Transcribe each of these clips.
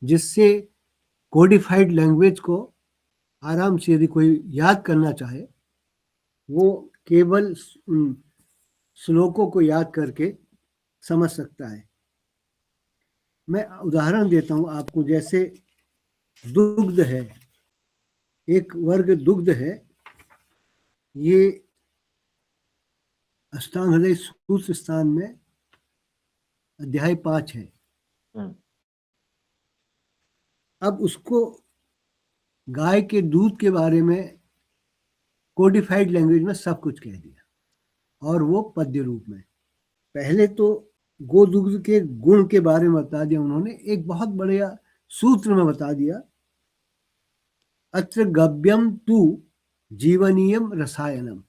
जिससे codified language को आराम से यदि कोई याद करना चाहे वो केवल उन श्लोकों को याद करके समझ सकता है। मैं उदाहरण देता हूँ आपको, जैसे दुग्ध है, एक वर्ग दुग्ध है, ये अष्टांग हृदय सूत्र स्थान में अध्याय 5 है। अब उसको गाय के दूध के बारे में कोडिफाइड लैंग्वेज में सब कुछ कह दिया और वो पद्य रूप में। पहले तो गोदुग्ध के गुण के बारे में बता दिया उन्होंने, एक बहुत बढ़िया सूत्र में बता दिया, अत्र गव्यम तु जीवनीयम रसायनम,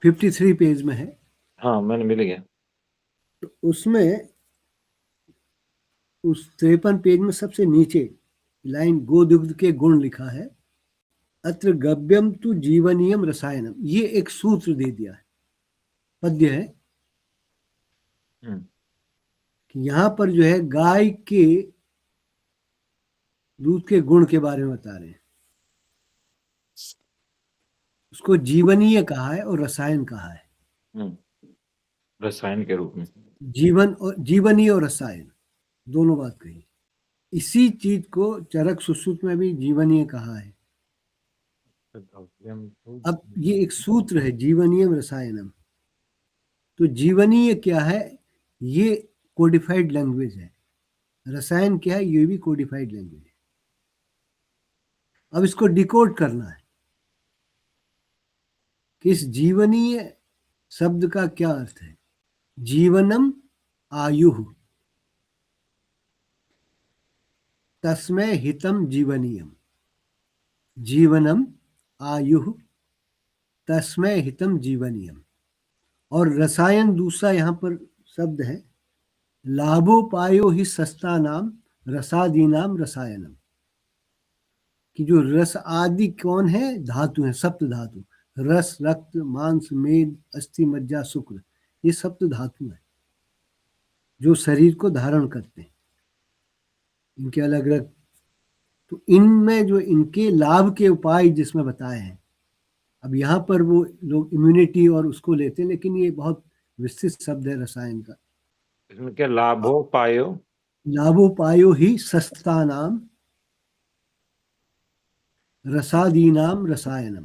53 पेज में है। हाँ, मैंने मिल गया। तो उसमें उस 53 पेज में सबसे नीचे लाइन गोदुग्ध के गुण लिखा है, अत्र गव्यम तु जीवनीयम रसायनम, ये एक सूत्र दे दिया है, पद्य है कि यहाँ पर जो है गाय के दूध के गुण के बारे में बता रहे हैं। उसको जीवनीय कहा है और रसायन कहा है, रसायन के रूप में। जीवन और जीवनीय और रसायन दोनों बात कही। इसी चीज को चरक सुश्रुत में भी जीवनीय कहा है। अब ये एक सूत्र है जीवनीयम रसायनम। तो जीवनीय क्या है? ये कोडिफाइड लैंग्वेज है। रसायन क्या है? ये भी कोडिफाइड लैंग्वेज है। अब इसको डिकोड करना है कि इस जीवनीय शब्द का क्या अर्थ है। जीवनम आयुः, तस्मै हितम जीवनीयम, जीवनम आयुः तस्मै हितम जीवनीयम। और रसायन दूसरा यहाँ पर शब्द है, लाभोपायो ही सस्ता नाम रसादीनाम रसायनम, कि जो रस आदि कौन है? धातु है, सप्त धातु। रस, रक्त, मांस, मेद, अस्थि, मज्जा, शुक्र, ये सप्त धातु है जो शरीर को धारण करते हैं। इनके अलग अलग, तो इनमें जो इनके लाभ के उपाय जिसमें बताए हैं, अब यहाँ पर वो लोग इम्यूनिटी और उसको लेते हैं, लेकिन ये बहुत विस्तृत शब्द है रसायन का। इसमें क्या लाभोपायो? लाभोपायो ही सस्ता नाम रसादीनाम रसायनम,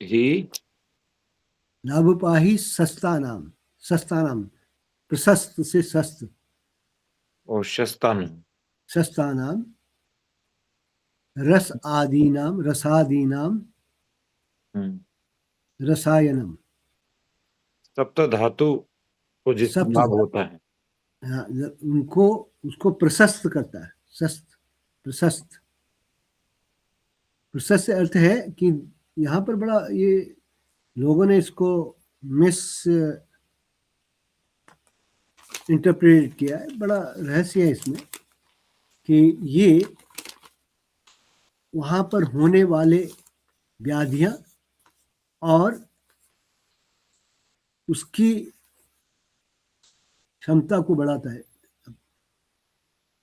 ही लाभोपाही सस्ता नाम, सस्ता नाम प्रशस्त से शस्त्र, और शस्तान, सस्ता नाम रस आदीनाम रसादीनाम रसायनम, सप्त धातु को जिसमें सप्त लाभ होता है। हाँ, उनको उसको प्रशस्त करता है। शस्त, प्रशस्त, प्रशस्त से अर्थ है कि यहाँ पर बड़ा ये लोगों ने इसको मिस इंटरप्रेट किया है। बड़ा रहस्य है इसमें कि ये वहाँ पर होने वाले व्याधियाँ और उसकी क्षमता को बढ़ाता है।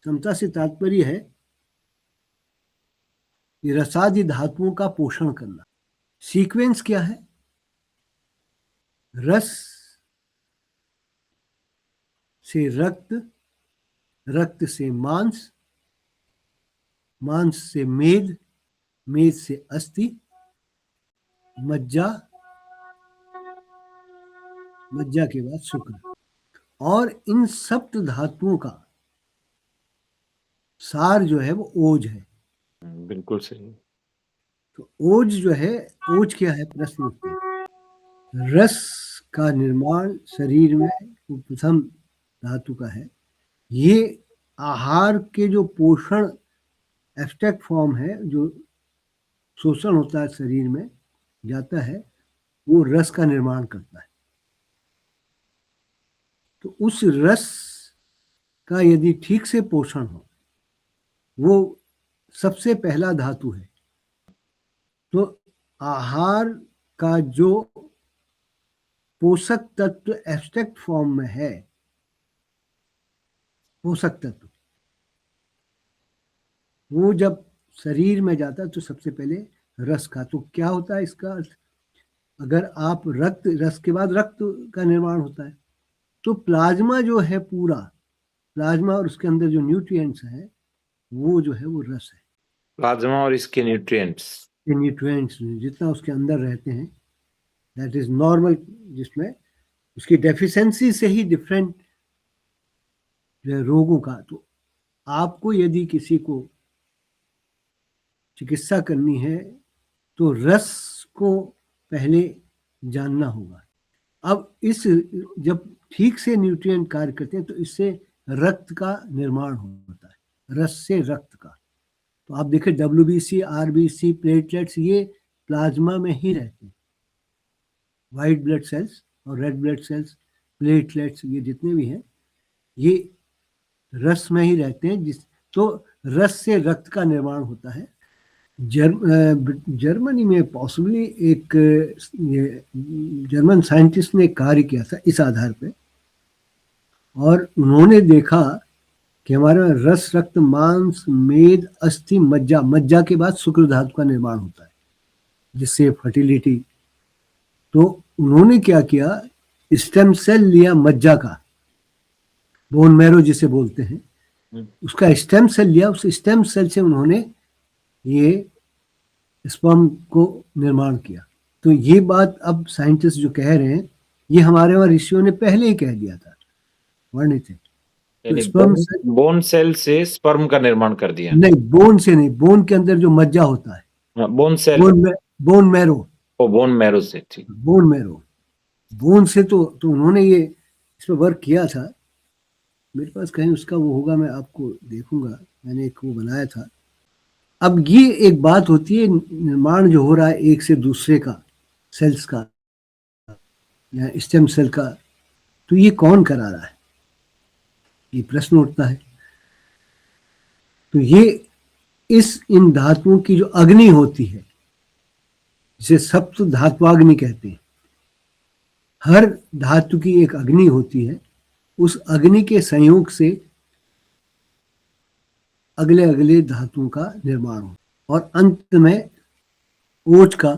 क्षमता से तात्पर्य है कि रसादि धातुओं का पोषण करना। सीक्वेंस क्या है? रस से रक्त, रक्त से मांस, मांस से मेद, मेद से अस्थि, मज्जा, मज्जा के बाद शुक्र। और इन सप्त धातुओं का सार जो है वो ओज है। बिल्कुल सही। तो ओज जो है, ओज क्या है? प्रश्न उठते हैं। रस का निर्माण शरीर में वो प्रथम धातु का है। ये आहार के जो पोषण एब्स्ट्रैक्ट फॉर्म है, जो शोषण होता है शरीर में जाता है, वो रस का निर्माण करता है। तो उस रस का यदि ठीक से पोषण हो, वो सबसे पहला धातु है। तो आहार का जो पोषक तत्व एब्स्ट्रैक्ट फॉर्म में है, पोषक तत्व, वो जब शरीर में जाता है तो सबसे पहले रस का, तो क्या होता है इसका अर्थ, अगर आप रक्त, रस के बाद रक्त का निर्माण होता है, तो प्लाज्मा जो है पूरा, प्लाज्मा और उसके अंदर जो न्यूट्रिएंट्स है वो जो है वो रस है। प्लाज्मा और इसके न्यूट्रिएंट्स, ये न्यूट्रिएंट्स जितना उसके अंदर रहते हैं, दैट इज नॉर्मल, जिसमें उसकी डेफिशिएंसी से ही डिफरेंट रोगों का, तो आपको यदि किसी को चिकित्सा करनी है तो रस को पहले जानना होगा। अब इस, जब ठीक से न्यूट्रिएंट कार्य करते हैं तो इससे रक्त का निर्माण होता है, रस से रक्त का। तो आप देखिए WBC, RBC, प्लेटलेट्स, ये प्लाज्मा में ही रहते हैं। वाइट ब्लड सेल्स और रेड ब्लड सेल्स, प्लेटलेट्स, ये जितने भी हैं ये रस में ही रहते हैं, तो रस से रक्त का निर्माण होता है। जर्मनी में पॉसिबली एक जर्मन साइंटिस्ट ने कार्य किया था इस आधार पे, और उन्होंने देखा कि हमारे में रस, रक्त, मांस, मेद, अस्थि, मज्जा, मज्जा के बाद शुक्र धातु का निर्माण होता है जिससे फर्टिलिटी। तो उन्होंने क्या किया, स्टेम सेल लिया मज्जा का, बोन मैरो जिसे बोलते हैं, उसका स्टेम सेल लिया, उस स्टेम सेल से उन्होंने ये स्पर्म को निर्माण किया। तो ये बात अब साइंटिस्ट जो कह रहे हैं, ये हमारे वहां ऋषियों ने पहले ही कह दिया था, वर्णित है। तो स्पर्म से, बोन सेल से स्पर्म का निर्माण कर दिया। नहीं, बोन से नहीं, बोन के अंदर जो मज्जा होता है, bone cell, bone marrow, bone marrow से, ठीक, बोन मैरो, बोन से। तो उन्होंने ये इस पर वर्क किया था। मेरे पास कहीं उसका वो होगा, मैं आपको देखूंगा, मैंने एक वो बनाया था। अब ये एक बात होती है, निर्माण जो हो रहा है एक से दूसरे का, सेल्स का या स्टेम सेल का, तो ये कौन करा रहा है, ये प्रश्न उठता है। तो ये इन धातुओं की जो अग्नि होती है, जिसे सप्त धात्वाग्नि कहते हैं, हर धातु की एक अग्नि होती है, उस अग्नि के संयोग से अगले अगले धातुओं का निर्माण हो, और अंत में ओज का।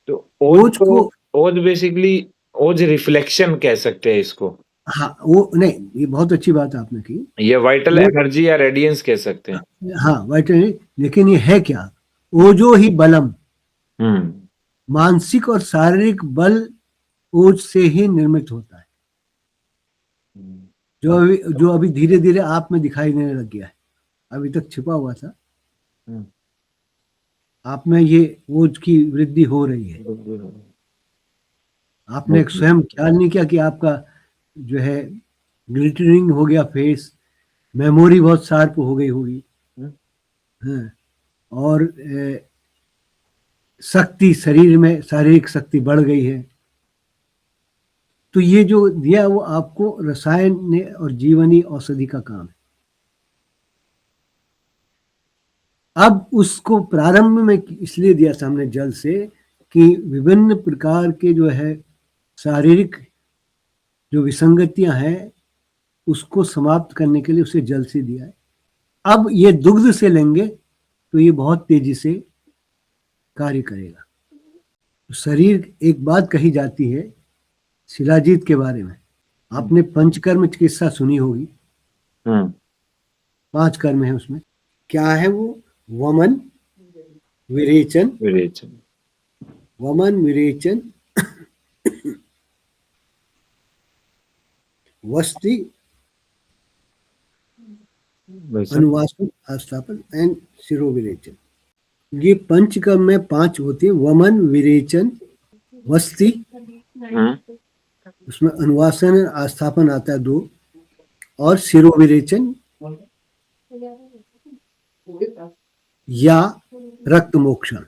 तो ओज बेसिकली, ओज रिफ्लेक्शन कह सकते हैं इसको। हाँ, वो नहीं, ये बहुत अच्छी बात आपने की, ये वाइटल एनर्जी या रेडियंस कह सकते हैं। हाँ, वाइटल, लेकिन ये है क्या, ओजो ही बलम, मानसिक और शारीरिक बल ओज से ही निर्मित होता है, जो अभी धीरे धीरे आप में दिखाई देने लग गया है, अभी तक छिपा हुआ था, आप में ये ओज की वृद्धि हो रही है। आपने स्वयं ख्याल नहीं किया कि आपका जो है ग्लिटरिंग हो गया फेस, मेमोरी बहुत शार्प हो गई होगी, हाँ, और शक्ति, शरीर में शारीरिक शक्ति बढ़ गई है। तो ये जो दिया वो आपको रसायन ने और जीवनी औषधि का काम है। अब उसको प्रारंभ में इसलिए दिया सामने जल से कि विभिन्न प्रकार के जो है शारीरिक जो विसंगतियां हैं उसको समाप्त करने के लिए उसे जल से दिया है। अब ये दुग्ध से लेंगे तो ये बहुत तेजी से कार्य करेगा। तो शरीर, एक बात कही जाती है शिलाजीत के बारे में, आपने पंचकर्म चिकित्सा सुनी होगी, 5 कर्म है उसमें, क्या है वो, वमन, विरेचन, वमन, विरेचन, वस्ति, अनुवासन, आस्थापन एंड शिरोविरेचन। ये पंचकर्म में 5 होते हैं, वमन, विरेचन, वस्ति, उसमें अनुवासन, आस्थापन आता है 2, और शिरोविरेचन या रक्त मोक्षण।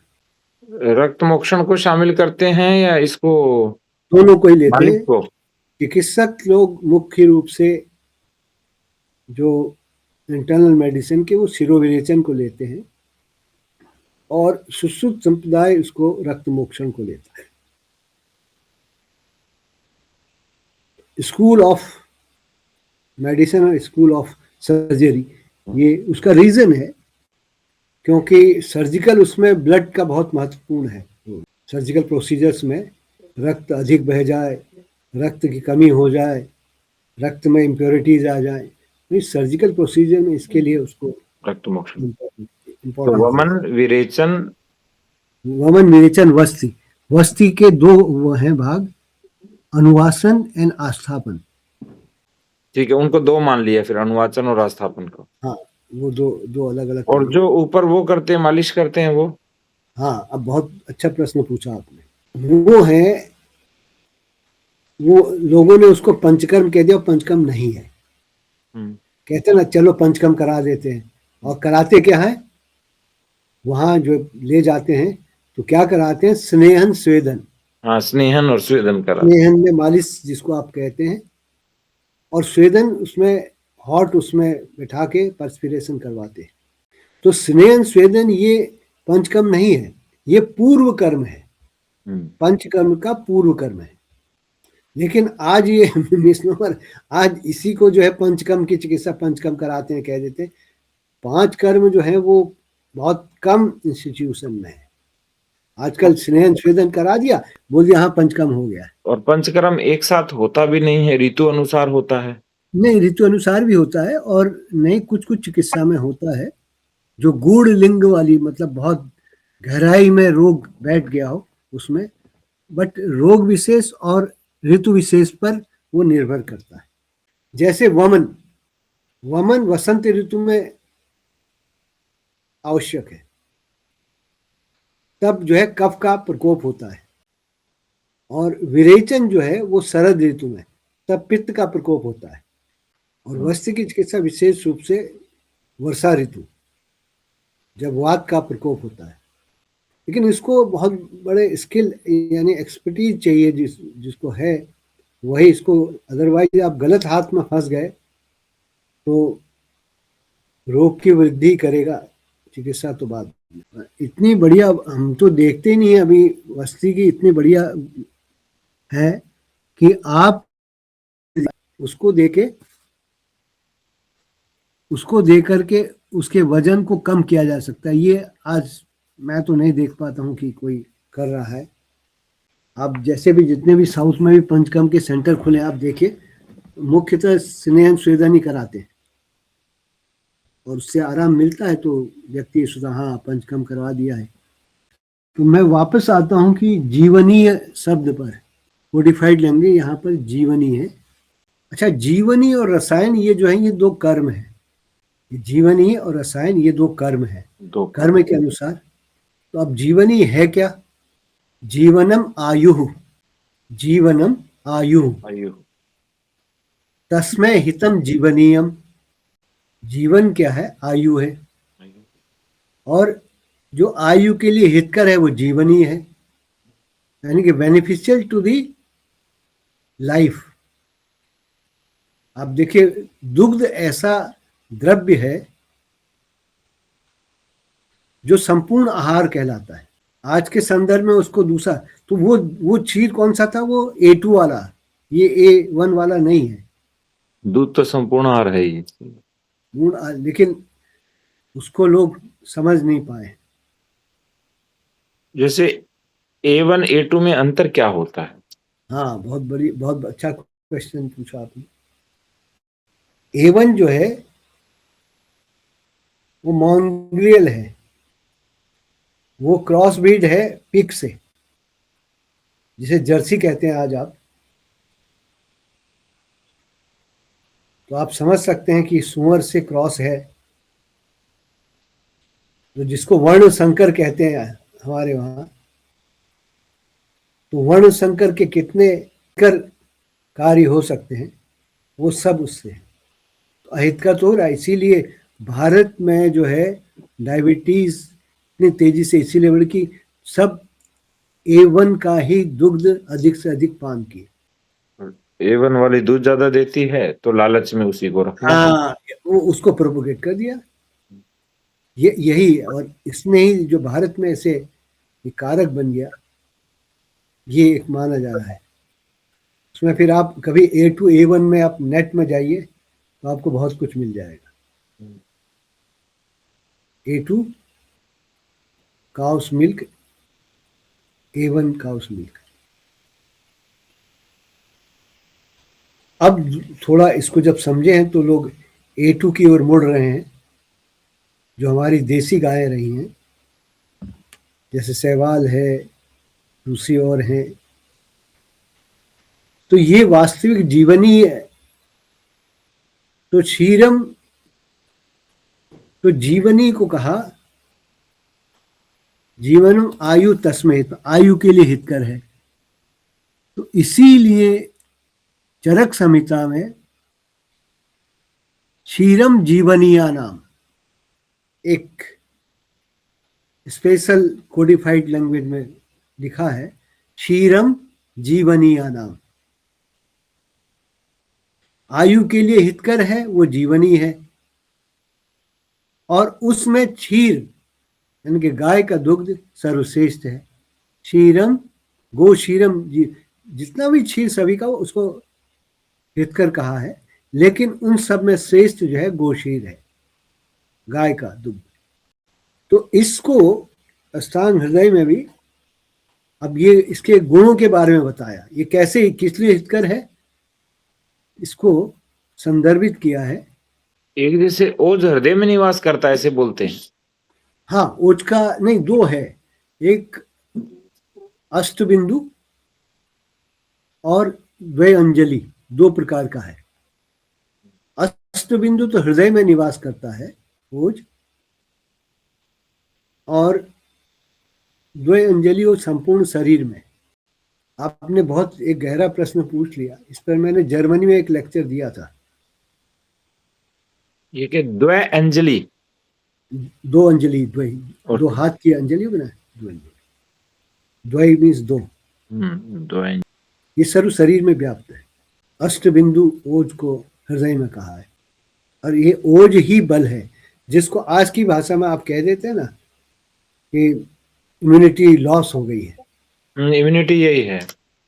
रक्त मोक्षण को शामिल करते हैं या इसको, दोनों को ही लेते हैं। चिकित्सक लोग मुख्य रूप से जो इंटरनल मेडिसिन के, वो शिरोविरेचन को लेते हैं, और सुश्रुत संप्रदाय उसको रक्त मोक्षण को लेता है। स्कूल ऑफ मेडिसिन और स्कूल ऑफ सर्जरी। ये उसका रीजन है क्योंकि सर्जिकल उसमें ब्लड का बहुत महत्वपूर्ण है। सर्जिकल प्रोसीजर्स में रक्त अधिक बह जाए, रक्त की कमी हो जाए, रक्त में इम्प्योरिटीज आ जाए, तो इस सर्जिकल प्रोसीजर में इसके लिए उसको रक्त मोक्षण। तो इम्पोर्टेंस वमन विरेचन वमन विरेचन वस्ती। वस्ती के दो वो हैं भाग, अनुवासन एंड आस्थापन। ठीक है, उनको दो मान लिया फिर, अनुवाचन और आस्थापन को। हाँ, वो दो दो अलग अलग। और जो ऊपर वो करते हैं, मालिश करते हैं वो? हाँ, अब बहुत अच्छा प्रश्न पूछा आपने। वो है, वो लोगों ने उसको पंचकर्म कह दिया, पंचकर्म नहीं है। कहते ना चलो पंचकर्म करा देते हैं, और कराते क्या है, वहां जो ले जाते हैं तो क्या कराते हैं, स्नेहन स्वेदन। हाँ, स्नेहन और स्वेदन करा। स्नेहन में मालिश जिसको आप कहते हैं, और स्वेदन उसमें हॉट उसमें बैठा के पर्सपिरेशन करवाते हैं। तो स्नेहन स्वेदन ये पंचकर्म नहीं है, ये पूर्व कर्म है। पंचकर्म का पूर्व कर्म है। लेकिन आज ये मिसनोमर, आज इसी को जो है पंचकर्म की चिकित्सा पंचकर्म कराते हैं, कह देते हैं। पांच कर्म जो है वो बहुत कम इंस्टीट्यूशन में है। आजकल स्नेहन स्वेदन करा दिया, बोल दिया हाँ पंचकर्म हो गया। और पंचकर्म एक साथ होता भी नहीं है, ऋतु अनुसार होता है। नहीं, ऋतु अनुसार भी होता है, और नहीं कुछ कुछ चिकित्सा में होता है जो गूढ़ लिंग वाली, मतलब बहुत गहराई में रोग बैठ गया हो उसमें, बट रोग विशेष और ऋतु विशेष पर वो निर्भर करता है। जैसे वमन, वमन वसंत ऋतु में आवश्यक है, तब जो है कफ का प्रकोप होता है। और विरेचन जो है वो शरद ऋतु में, तब पित्त का प्रकोप होता है। और वस्त्र की चिकित्सा विशेष रूप से वर्षा ऋतु, जब वात का प्रकोप होता है। लेकिन इसको बहुत बड़े स्किल यानी एक्सपर्टीज चाहिए, जिसको है वही इसको, अदरवाइज आप गलत हाथ में फंस गए तो रोग की वृद्धि करेगा, चिकित्सा तो बाद में। इतनी बढ़िया हम तो देखते ही नहीं है अभी, वस्ती की इतनी बढ़िया है कि आप उसको दे करके उसके वजन को कम किया जा सकता है। ये आज मैं तो नहीं देख पाता हूँ कि कोई कर रहा है। आप जैसे भी जितने भी साउथ में भी पंचकर्म के सेंटर खुले, आप देखिए मुख्यतः स्नेहन स्वेदन ही कराते हैं, और उससे आराम मिलता है तो व्यक्ति सोचता हाँ पंचकर्म करवा दिया है। तो मैं वापस आता हूँ कि जीवनीय शब्द पर, कोडिफाइड लैंग्वेज यहाँ पर जीवनी है। अच्छा, जीवनी और रसायन ये जो है ये दो कर्म है। जीवनी और रसायन ये दो कर्म है, दो कर्म के अनुसार। तो अब जीवनी है क्या, जीवनम आयु, जीवनम आयु, तस्मै हितम जीवनीयम। जीवन क्या है, आयु है, और जो आयु के लिए हितकर है वो जीवनी है, यानी कि बेनिफिशियल टू दी लाइफ। आप देखिए, दुग्ध ऐसा द्रव्य है जो संपूर्ण आहार कहलाता है। आज के संदर्भ में उसको दूसरा, तो वो क्षीर कौन सा था, वो A2 वाला, ये A1 वाला नहीं है। दूध तो संपूर्ण आहार है ही, लेकिन उसको लोग समझ नहीं पाए। जैसे A1 A2 में अंतर क्या होता है? हाँ, बहुत अच्छा क्वेश्चन पूछा आपने। A1 जो है वो मॉन्ग्रियल है, वो क्रॉस ब्रीड है पिग से, जिसे जर्सी कहते हैं आज आप। तो आप समझ सकते हैं कि सुअर से क्रॉस है, तो जिसको वर्ण संकर कहते हैं हमारे वहां। तो वर्ण संकर के कितने कर कार्य हो सकते हैं, वो सब उससे है। तो अहितकर तो हो रहा है। इसीलिए भारत में जो है डायबिटीज इतनी तेजी से इसीलिए बढ़ी कि सब A1 का ही दुग्ध अधिक से अधिक पान किए। A1 वाली दूध ज्यादा देती है तो लालच में उसी को रखना। हाँ, वो उसको प्रोपोगेट कर दिया। यही, और इसने ही जो भारत में ऐसे कारक बन गया, ये एक माना जा रहा है। उसमें फिर आप कभी A2 A1 में आप नेट में जाइए तो आपको बहुत कुछ मिल जाएगा। A2 cows milk, A1 cows milk. अब थोड़ा इसको जब समझे हैं तो लोग A2 की ओर मुड़ रहे हैं, जो हमारी देसी गायें रही हैं, जैसे सहवाल है, दूसरी और है। तो ये वास्तविक जीवनी है। तो क्षीरम, तो जीवनी को कहा जीवनम आयु तस्मै, तो आयु के लिए हितकर है। तो इसीलिए चरक संहिता में क्षीरम जीवनीया नाम एक स्पेशल कोडिफाइड लैंग्वेज में लिखा है, क्षीरम जीवनीया नाम। आयु के लिए हितकर है, वो जीवनी है, और उसमें क्षीर यानी कि गाय का दुग्ध सर्वश्रेष्ठ है। क्षीरम गो क्षीरम, जितना भी क्षीर सभी का उसको हितकर कहा है, लेकिन उन सब में श्रेष्ठ जो है गोक्षीर है, गाय का दुग्ध। तो इसको अष्टांग हृदय में भी अब ये इसके गुणों के बारे में बताया, ये कैसे किस लिए हितकर है, इसको संदर्भित किया है। एक जैसे ओज हृदय में निवास करता है ऐसे बोलते हैं। हाँ, ओज का नहीं, दो है, एक अष्टबिंदु और द्वय अंजलि, दो प्रकार का है। अष्टबिंदु तो हृदय में निवास करता है ओज, और द्वय अंजलि और संपूर्ण शरीर में। आपने बहुत एक गहरा प्रश्न पूछ लिया, इस पर मैंने जर्मनी में एक लेक्चर दिया था। ये कि द्वय अंजलि, दो अंजलि, द्वय, दो हाथ की अंजलि बना, दो अंजलि, द्वय मीन्स दो। द्वय, ये सर्व शरीर में व्याप्त है। अष्टबिंदु ओज को हृदय में कहा है, और ये ओज ही बल है, जिसको आज की भाषा में आप कह देते हैं ना कि इम्यूनिटी लॉस हो गई है। इम्यूनिटी यही है,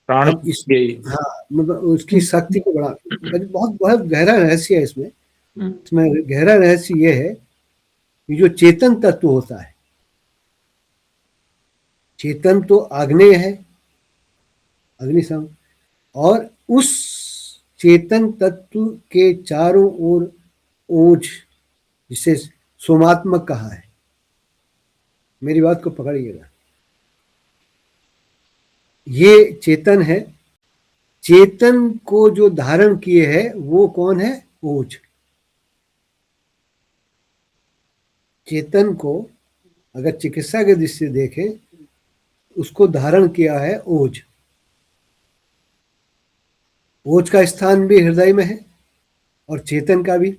प्राण यही। हाँ, मतलब उसकी शक्ति को बढ़ा, बहुत बहुत गहरा रहस्य है इसमें। इसमें गहरा रहस्य ये है कि जो चेतन तत्व होता है, चेतन तो आग्नेय है, अग्निशम, और उस चेतन तत्व के चारों ओर ओज, जिसे सोमात्मक कहा है। मेरी बात को पकड़िएगा, ये चेतन है, चेतन को जो धारण किए है वो कौन है, ओज। चेतन को अगर चिकित्सा के दृष्टि से देखें, उसको धारण किया है ओज। ओज का स्थान भी हृदय में है और चेतन का भी।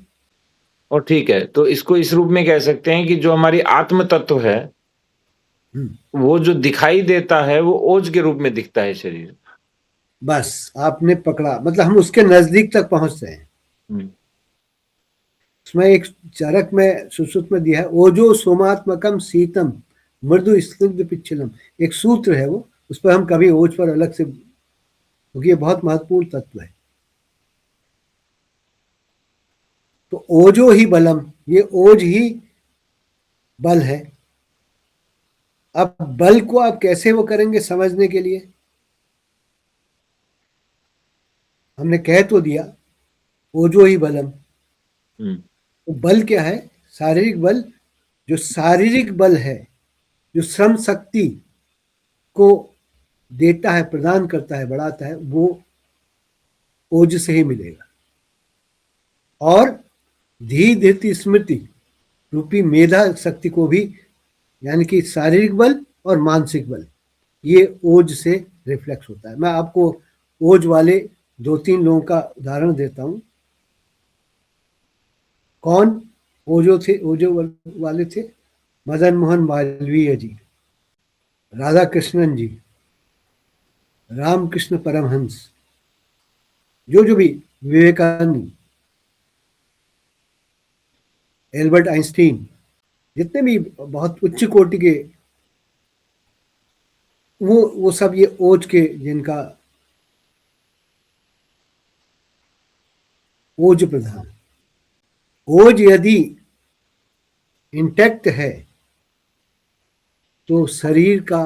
और ठीक है, तो इसको इस रूप में कह सकते हैं कि जो हमारी आत्म तत्व है, वो जो दिखाई देता है वो ओज के रूप में दिखता है शरीर। बस आपने पकड़ा, मतलब हम उसके नजदीक तक पहुंचते हैं। उसमें एक चरक में सुश्रुत में दिया है, ओजो सोमात्मकम शीतम मृदु स्निग्ध पिच्छलम, एक सूत्र है वो, उस पर हम कभी ओज पर अलग से, क्योंकि ये बहुत महत्वपूर्ण तत्व है। तो ओजो ही बलम, ये ओज ही बल है। अब बल को आप कैसे वो करेंगे समझने के लिए, हमने कह तो दिया ओजो ही बलम। तो बल क्या है, शारीरिक बल। जो शारीरिक बल है, जो श्रम शक्ति को देता है, प्रदान करता है, बढ़ाता है, वो ओज से ही मिलेगा। और धी धृति स्मृति रूपी मेधा शक्ति को भी, यानी कि शारीरिक बल और मानसिक बल, ये ओज से रिफ्लेक्स होता है। मैं आपको ओज वाले दो तीन लोगों का उदाहरण देता हूं। कौन ओजो थे, ओजो वाले थे? मदन मोहन मालवीय जी, राधा कृष्णन जी, रामकृष्ण परमहंस, जो भी, विवेकानंद, एल्बर्ट आइंस्टीन, जितने भी बहुत उच्च कोटि के, वो सब ये ओज के, जिनका ओज प्रधान। ओज यदि इंटैक्ट है तो शरीर का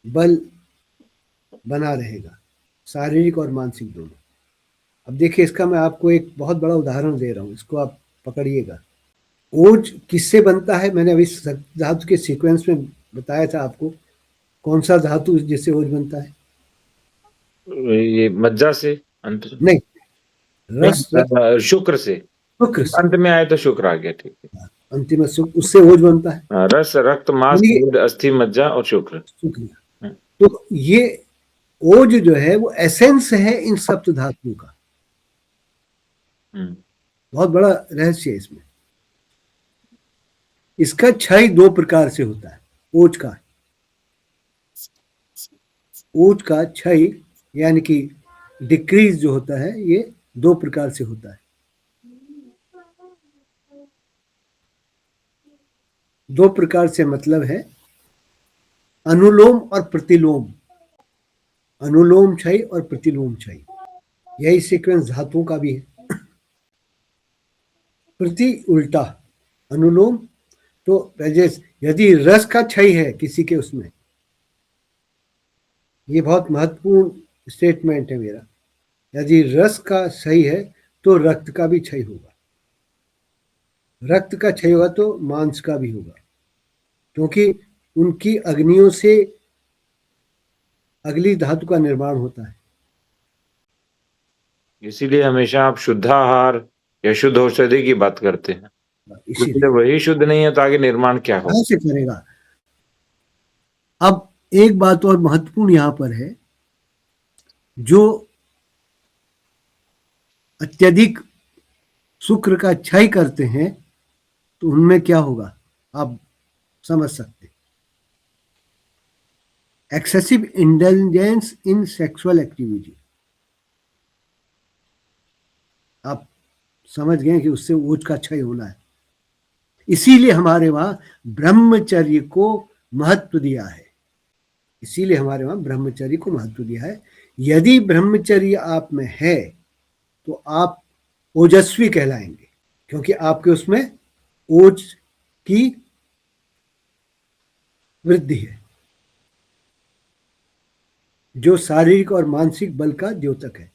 बल बना रहेगा, शारीरिक और मानसिक दोनों। अब देखिए, इसका मैं आपको एक बहुत बड़ा उदाहरण दे रहा हूँ, इसको आप पकड़िएगा। ओज किससे बनता है? मैंने अभी धातु के सीक्वेंस में बताया था आपको, कौन सा धातु जिससे ओज बनता है? ये मज्जा से अंत नहीं, रस शुक्र से। शुक्र से। अंत में आए तो शुक्र आ गया, ठीक है। अंतिम शुक्र, उससे ओज बनता है। रस, रक्त, मांस, मेद, अस्थि, मज्जा और शुक्र। शुक्र। तो ये ओज जो है वो एसेंस है इन सप्त धातुओं का। बहुत बड़ा रहस्य है इसमें। इसका क्षय दो प्रकार से होता है। ओज का क्षय यानी कि डिक्रीज जो होता है, ये दो प्रकार से होता है। दो प्रकार से मतलब है अनुलोम और प्रतिलोम। अनुलोम क्षय और प्रतिलोम क्षय, यही सीक्वेंस धातुओं का भी है। प्रति उल्टा अनुलोम, तो यदि रस का क्षय है किसी के उसमें, ये बहुत महत्वपूर्ण स्टेटमेंट है मेरा, यदि रस का क्षय है तो रक्त का भी क्षय होगा, रक्त का क्षय होगा तो मांस का भी होगा, क्योंकि उनकी अग्नियों से अगली धातु का निर्माण होता है। इसीलिए हमेशा आप शुद्धाहार या शुद्ध औषधि की बात करते हैं। इसीलिए वही शुद्ध नहीं है तो आगे निर्माण क्या हो? कहां से करेगा? अब एक बात और महत्वपूर्ण यहां पर है, जो अत्यधिक शुक्र का क्षय करते हैं तो उनमें क्या होगा आप समझ सकते हैं। Excessive intelligence in sexual activity, आप समझ गए कि उससे ओज का क्षय होना है। इसीलिए हमारे वहां ब्रह्मचर्य को महत्व दिया है। इसीलिए हमारे वहां ब्रह्मचर्य को महत्व दिया है। यदि ब्रह्मचर्य आप में है तो आप ओजस्वी कहलाएंगे, क्योंकि आपके उसमें ओज की वृद्धि है, जो शारीरिक और मानसिक बल का द्योतक है।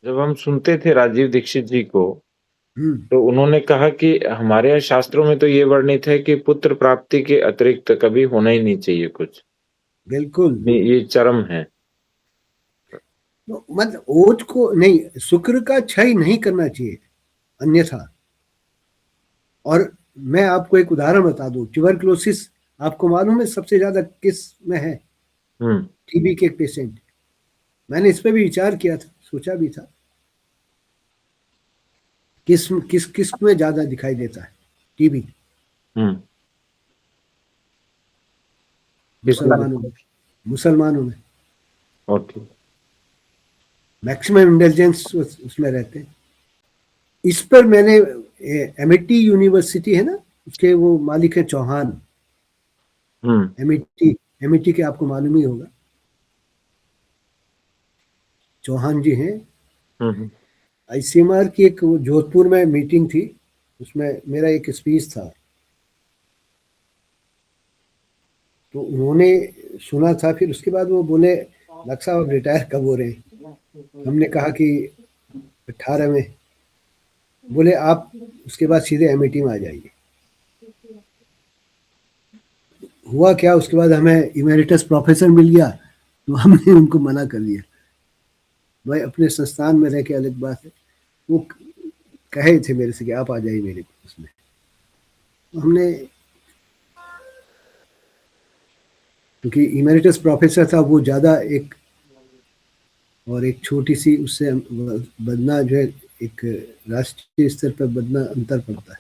जब हम सुनते थे राजीव दीक्षित जी को, तो उन्होंने कहा कि हमारे यहाँ शास्त्रों में तो ये वर्णित है कि पुत्र प्राप्ति के अतिरिक्त कभी होना ही नहीं चाहिए कुछ। बिल्कुल, ये चरम है। तो मतलब ओज को नहीं, शुक्र का क्षय नहीं करना चाहिए अन्यथा। और मैं आपको एक उदाहरण बता दूं, ट्यूबरकुलोसिस आपको मालूम है सबसे ज्यादा किस में है? टीबी के पेशेंट। मैंने इस पे भी विचार किया था, सोचा भी था, किस किस किस में ज्यादा दिखाई देता है टीबी? मुसलमानों में मैक्सिमम इंटेलिजेंस उसमें रहते हैं। इस पर मैंने एमआईटी यूनिवर्सिटी है ना, उसके वो मालिक है चौहान। एमआईटी के आपको मालूम ही होगा, चौहान जी हैं। आईसीएमआर की एक जोधपुर में मीटिंग थी, उसमें मेरा एक स्पीच था, तो उन्होंने सुना था। फिर उसके बाद वो बोले, डॉक्टर साहब रिटायर कब हो रहे हैं? हमने कहा कि 18 में। बोले आप उसके बाद सीधे एमआईटी में आ जाइए। हुआ क्या, उसके बाद हमें इमेरिटस प्रोफेसर मिल गया, तो हमने उनको मना कर दिया। भाई अपने संस्थान में रह के अलग बात है। वो कहे थे मेरे से कि आप आ जाइए मेरे उसमें। हमने, क्योंकि इमेरिटस प्रोफेसर था वो ज़्यादा एक, और एक छोटी सी उससे बदना जो है, एक राष्ट्रीय स्तर पर बदना अंतर पड़ता है।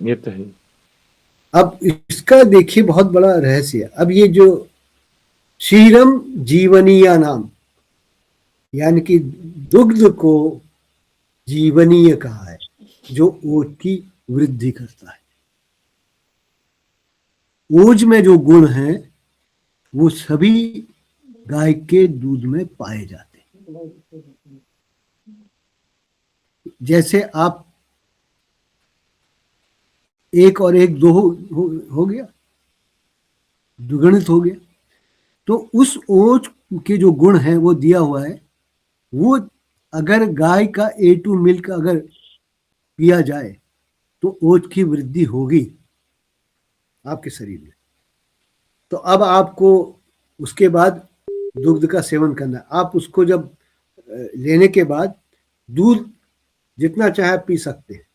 ये तो है। अब इसका देखिए बहुत बड़ा रहस्य है। अब ये जो क्षीरम जीवनीय नाम, यानी कि दुग्ध को जीवनीय कहा है, जो ओज की वृद्धि करता है। ओज में जो गुण हैं वो सभी गाय के दूध में पाए जाते हैं। जैसे आप एक और एक दो हो गया, द्विगुणित हो गया। तो उस ओज के जो गुण हैं वो दिया हुआ है, वो अगर गाय का A2 मिल्क अगर पिया जाए तो ओज की वृद्धि होगी आपके शरीर में। तो अब आपको उसके बाद दुग्ध का सेवन करना है। आप उसको जब लेने के बाद दूध जितना चाहे पी सकते हैं,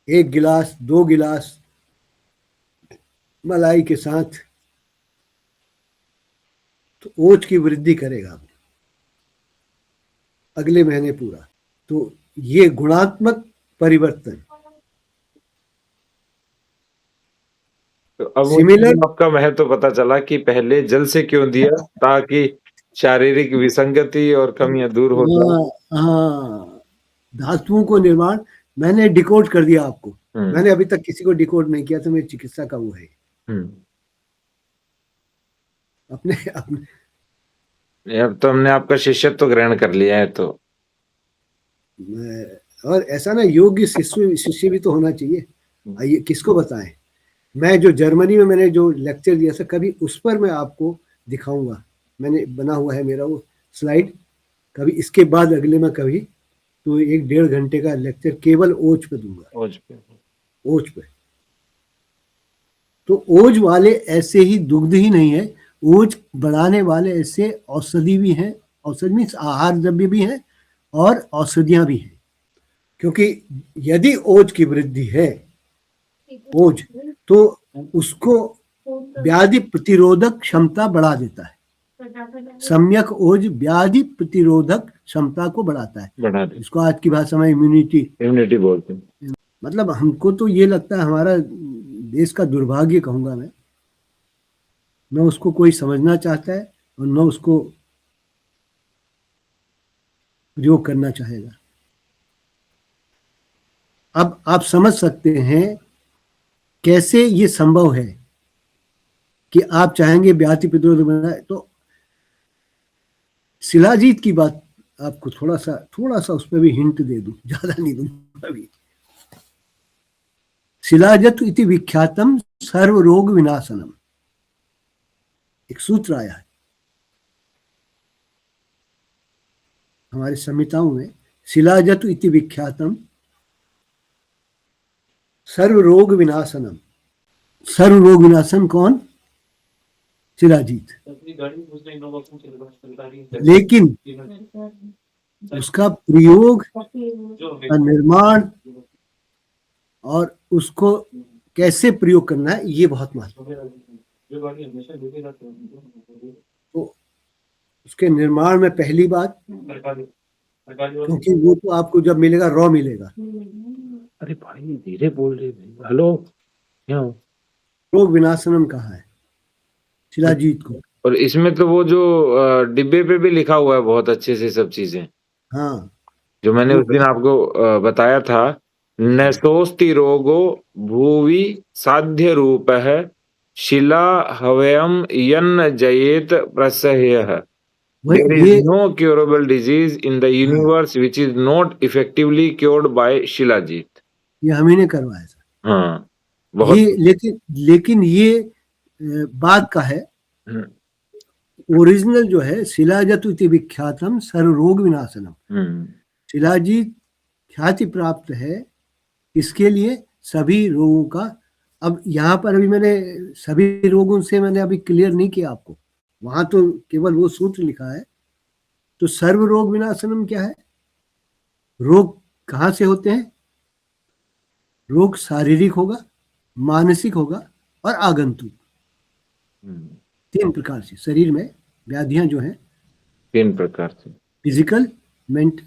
1 गिलास 2 गिलास मलाई के साथ, तो ओज की वृद्धि करेगा अगले महीने पूरा। तो ये गुणात्मक परिवर्तन। तो अब सिमिलर मुझे आपका महत्व पता चला कि पहले जल से क्यों दिया, ताकि शारीरिक विसंगति और कमियां दूर हो जाए। हाँ, धातुओं को निर्माण मैंने डिकोड कर दिया आपको। मैंने अभी तक किसी को डिकोड नहीं किया, तो मेरी चिकित्सा का वो है अपने अपने अब तो हमने आपका शिष्यत्व ग्रहण कर लिया है। तो और ऐसा ना, योग्य शिष्य भी तो होना चाहिए। ये किसको बताएं। मैं जो जर्मनी में मैंने जो लेक्चर दिया था, कभी उस पर मैं आपको दिखाऊंगा। मैंने बना हुआ है मेरा वो स्लाइड। कभी इसके बाद अगले में कभी तो 1-1.5 घंटे का लेक्चर केवल ओज पे दूंगा। ओज पे। तो ओज वाले ऐसे ही दुग्ध ही नहीं है, ओज बढ़ाने वाले ऐसे औषधि भी हैं। औषधि मीन्स आहार द्रव्य भी हैं और औषधियां भी हैं। क्योंकि यदि ओज की वृद्धि है, ओज, तो उसको व्याधि प्रतिरोधक क्षमता बढ़ा देता है। सम्यक ओज व्याधि प्रतिरोधक क्षमता को बढ़ाता है, इसको आज की भाषा में इम्यूनिटी बोलते हैं। मतलब हमको तो ये लगता है हमारा देश का दुर्भाग्य कहूंगा मैं, न उसको कोई समझना चाहता है और न उसको प्रयोग करना चाहेगा। अब आप समझ सकते हैं कैसे ये संभव है कि आप चाहेंगे व्याधि प्रतिरोधक बनाए। तो शिलाजीत की बात आपको थोड़ा सा उस पर भी हिंट दे दूं, ज्यादा नहीं दूंगा अभी। शिलाजत इति विख्यातम सर्व रोग विनाशनम, एक सूत्र आया है हमारे संहिताओं में। शिलाजत इति विख्यातम सर्व रोग विनाशनम। सर्व रोग विनाशन कौन? शिलाजीत। लेकिन उसका प्रयोग, निर्माण और उसको कैसे प्रयोग करना है, ये बहुत महत्वपूर्ण है। तो उसके निर्माण में पहली बात, क्योंकि वो तो आपको जब मिलेगा रॉ मिलेगा। अरे भाई धीरे बोल रहे। हेलो, रोग विनाशनम कहा है शिलाजीत को। और इसमें तो वो जो डिब्बे पे भी लिखा हुआ है बहुत अच्छे से सब चीजें। हाँ, जो मैंने उस दिन आपको बताया था, नैसोस्ति रोगो भूवि साध्य रूप है शिला हव्यम यन्न जयेत प्रसह्यः। There is no curable disease in the universe which is not effectively cured by shilajit. ये हम ही ने करवाया था। हाँ, बहुत ये लेकिन ये बात का है, ओरिजिनल जो है शिलाजत इति विख्यातम सर्व रोग विनाशनम। शिलाजीत ख्याति प्राप्त है इसके लिए सभी रोगों का। अब यहाँ पर अभी मैंने सभी रोगों से मैंने अभी क्लियर नहीं किया आपको, वहां तो केवल वो सूत्र लिखा है। तो सर्व रोग विनाशनम क्या है? रोग कहाँ से होते हैं? रोग शारीरिक होगा, मानसिक होगा और आगंतुक। 3 प्रकार से शरीर में व्याधियां जो हैं, 3 प्रकार से, फिजिकल, मेंटल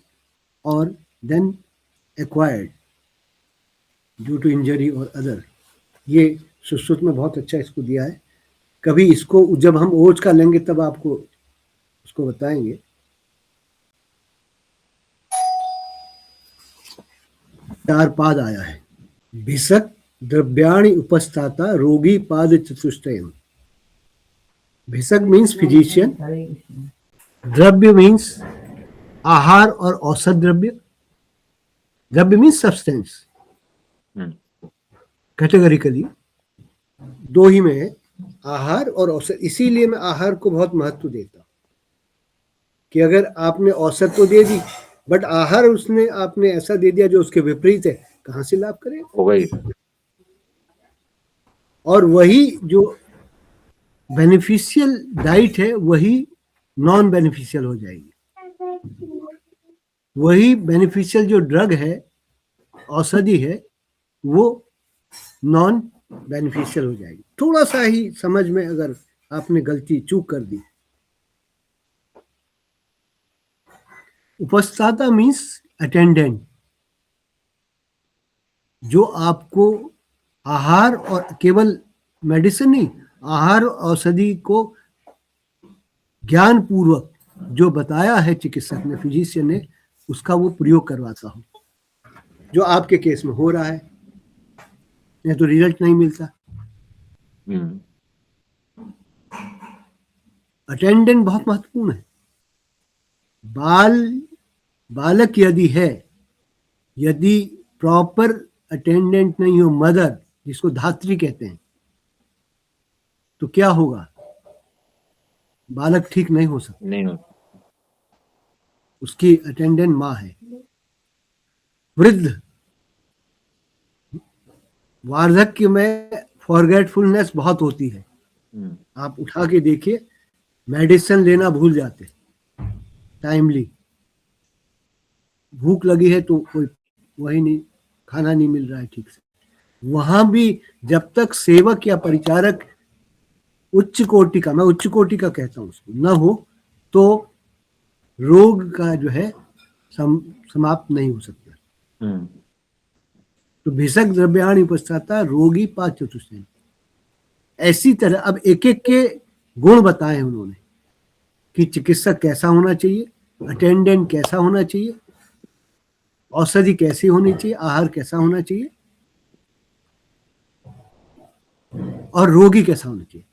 और then acquired due to injury और अदर। ये सुश्रुत में बहुत अच्छा इसको दिया है। कभी इसको जब हम ओज का लेंगे तब आपको उसको बताएंगे। 4 पाद आया है। भिषक द्रव्याणि उपस्थाता रोगी पाद चतुष्टयम। भिषक मीन्स फिजिशियन, द्रव्य मीन्स आहार और औषध द्रव्य, द्रव्य मीन्स सब्सटेंस, कैटेगरिकली दो ही में है, आहार और औसत। इसीलिए मैं आहार को बहुत महत्व देता हूँ कि अगर आपने औसत तो दे दी बट आहार उसने आपने ऐसा दे दिया जो उसके विपरीत है, कहाँ से लाभ करेगा? हो गई। और वही जो बेनिफिशियल डाइट है वही नॉन बेनिफिशियल हो जाएगी। वही बेनिफिशियल जो ड्रग है, औषधि है, वो नॉन बेनिफिशियल हो जाएगी। थोड़ा सा ही समझ में अगर आपने गलती चूक कर दी। उपस्थाता मीन्स अटेंडेंट, जो आपको आहार और केवल मेडिसिन नहीं, आहार औषधि को ज्ञान पूर्वक जो बताया है चिकित्सक ने, फिजिशियन ने, उसका वो प्रयोग करवाता हूँ, जो आपके केस में हो रहा है, नहीं तो रिजल्ट नहीं मिलता। अटेंडेंट बहुत महत्वपूर्ण है। बालक यदि है, यदि प्रॉपर अटेंडेंट नहीं हो, मदर जिसको धात्री कहते हैं, तो क्या होगा? बालक ठीक नहीं हो सकता। नहीं हो। उसकी अटेंडेंट माँ है। वृद्ध, वार्धक्य में फॉरगेटफुलनेस बहुत होती है। आप उठा के देखिए, मेडिसिन लेना भूल जाते टाइमली। भूख लगी है तो कोई वही नहीं, खाना नहीं मिल रहा है ठीक से। वहां भी जब तक सेवक या परिचारक उच्च कोटि का, मैं उच्च कोटि का कहता हूं उसको, न हो तो रोग का जो है समाप्त नहीं हो सकता। तो भिषक द्रव्याणि उपस्थाता रोगी पाच चतुष्टयम्। ऐसी तरह अब एक एक के गुण बताए उन्होंने कि चिकित्सक कैसा होना चाहिए, अटेंडेंट कैसा होना चाहिए, औषधि कैसी होनी चाहिए, आहार कैसा होना चाहिए, और रोगी कैसा होना चाहिए।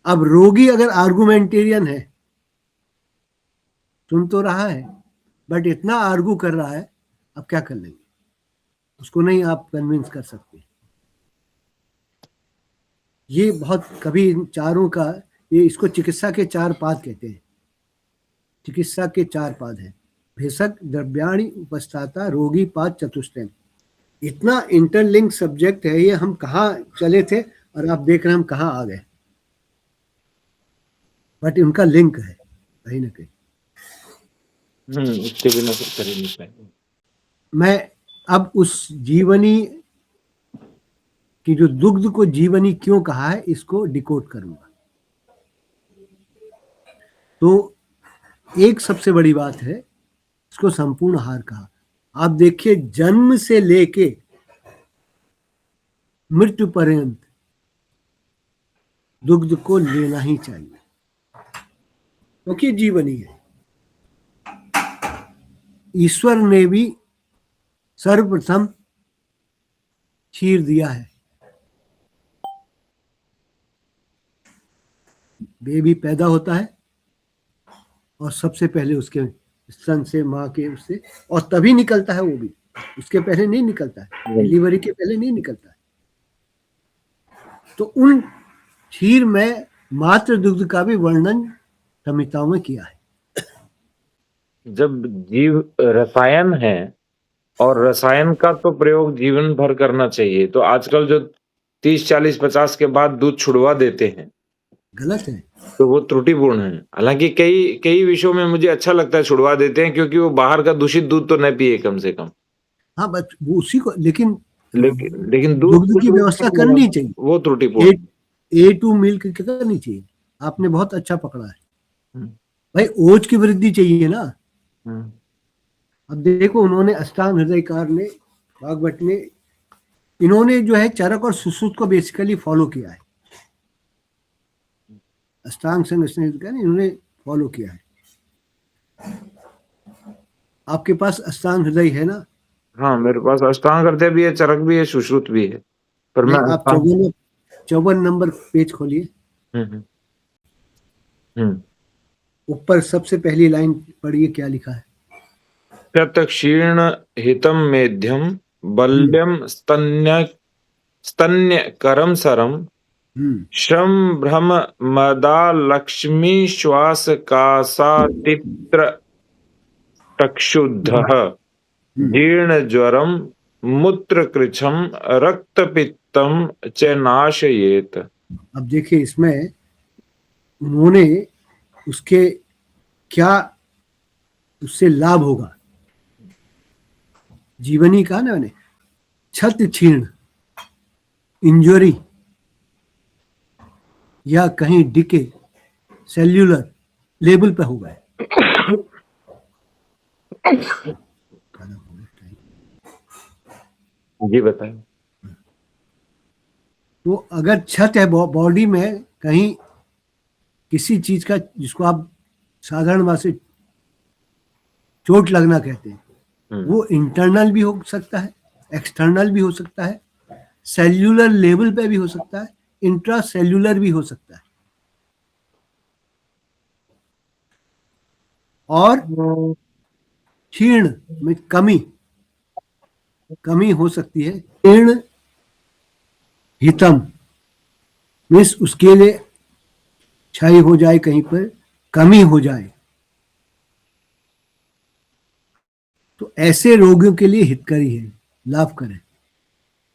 अब रोगी अगर आर्गुमेंटेरियन है, सुन तो रहा है बट इतना आर्गू कर रहा है, अब क्या कर लेंगे? उसको नहीं आप कन्विंस कर सकते। ये बहुत कभी इन चारों का, ये इसको चिकित्सा के चार पाद कहते हैं। चिकित्सा के चार पाद हैं, भेषक द्रव्याणि उपस्थाता रोगी पाद चतुष्टयम्। इतना इंटरलिंक सब्जेक्ट है ये। हम कहाँ चले थे और आप देख रहे हैं हम कहाँ आ गए, बट इनका लिंक है कहीं ना कहीं। उसके बिना तो कर ही नहीं पाएंगे। मैं अब उस जीवनी कि जो दुग्ध को जीवनी क्यों कहा है, इसको डिकोड करूंगा। तो एक सबसे बड़ी बात है, इसको संपूर्ण आहार कहा। आप देखिए, जन्म से लेके मृत्यु पर्यंत दुग्ध को लेना ही चाहिए, क्योंकि जीवनी है। ईश्वर ने भी सर्वप्रथम क्षीर दिया है। बेबी पैदा होता है और सबसे पहले उसके स्तन से, माँ के उससे, और तभी निकलता है वो भी, उसके पहले नहीं निकलता है, डिलीवरी के पहले नहीं निकलता है। तो उन क्षीर में मात्र दुग्ध का भी वर्णन संहिताओं में किया है। जब जीव रसायन है और रसायन का तो प्रयोग जीवन भर करना चाहिए, तो आजकल जो 30, 40, 50 के बाद दूध छुड़वा देते हैं, गलत है। तो वो त्रुटिपूर्ण है। हालांकि कई विषयों में मुझे अच्छा लगता है छुड़वा देते हैं, क्योंकि वो बाहर का दूषित दूध तो न पिए कम से कम। हाँ, बस वो उसी को, लेकिन लेकिन दुग्ध की व्यवस्था करनी चाहिए। वो त्रुटिपूर्ण। A2 मिल्क करनी चाहिए। आपने बहुत अच्छा पकड़ा है भाई। ओज की वृद्धि चाहिए ना। अब देखो, उन्होंने अष्टांग हृदयकार ने, भागवत ने, इन्होंने जो है चरक और सुश्रुत को बेसिकली फॉलो किया है। अष्टांग संरचना इन्होंने फॉलो किया है। आपके पास अष्टांग हृदय है ना? हाँ, मेरे पास अष्टांग हृदय भी है, चरक भी है, सुश्रुत भी है। पर मैं आप 54 नंबर पेज खोलिए। ऊपर सबसे पहली लाइन पढ़िए, क्या लिखा है? क्षीर्ण हितम मेध्यम बल्यम स्तन्य स्तन्य करम सरम श्रम भ्रम मदा लक्ष्मी श्वास कासातित्र चक्षुद्धः जीर्ण ज्वरम मूत्र कृच्छम रक्तपित्तम च नाशयेत। अब देखिए इसमें उन्होंने उसके क्या उससे लाभ होगा। जीवनी कहा ना मैंने, छत छीण, इंजरी या कहीं डिके सेल्यूलर लेवल पे होगा। जी बताएं। तो अगर छत है बॉडी में कहीं किसी चीज का, जिसको आप साधारण भाषा से चोट लगना कहते हैं, वो इंटरनल भी हो सकता है, एक्सटर्नल भी हो सकता है, सेल्यूलर लेवल पे भी हो सकता है, इंट्रा सेल्यूलर भी हो सकता है, और क्षीण में कमी हो सकती है। क्षीण हितम मीन्स उसके लिए क्षय हो जाए, कहीं पर कमी हो जाए, तो ऐसे रोगियों के लिए हितकारी है, लाभकारी।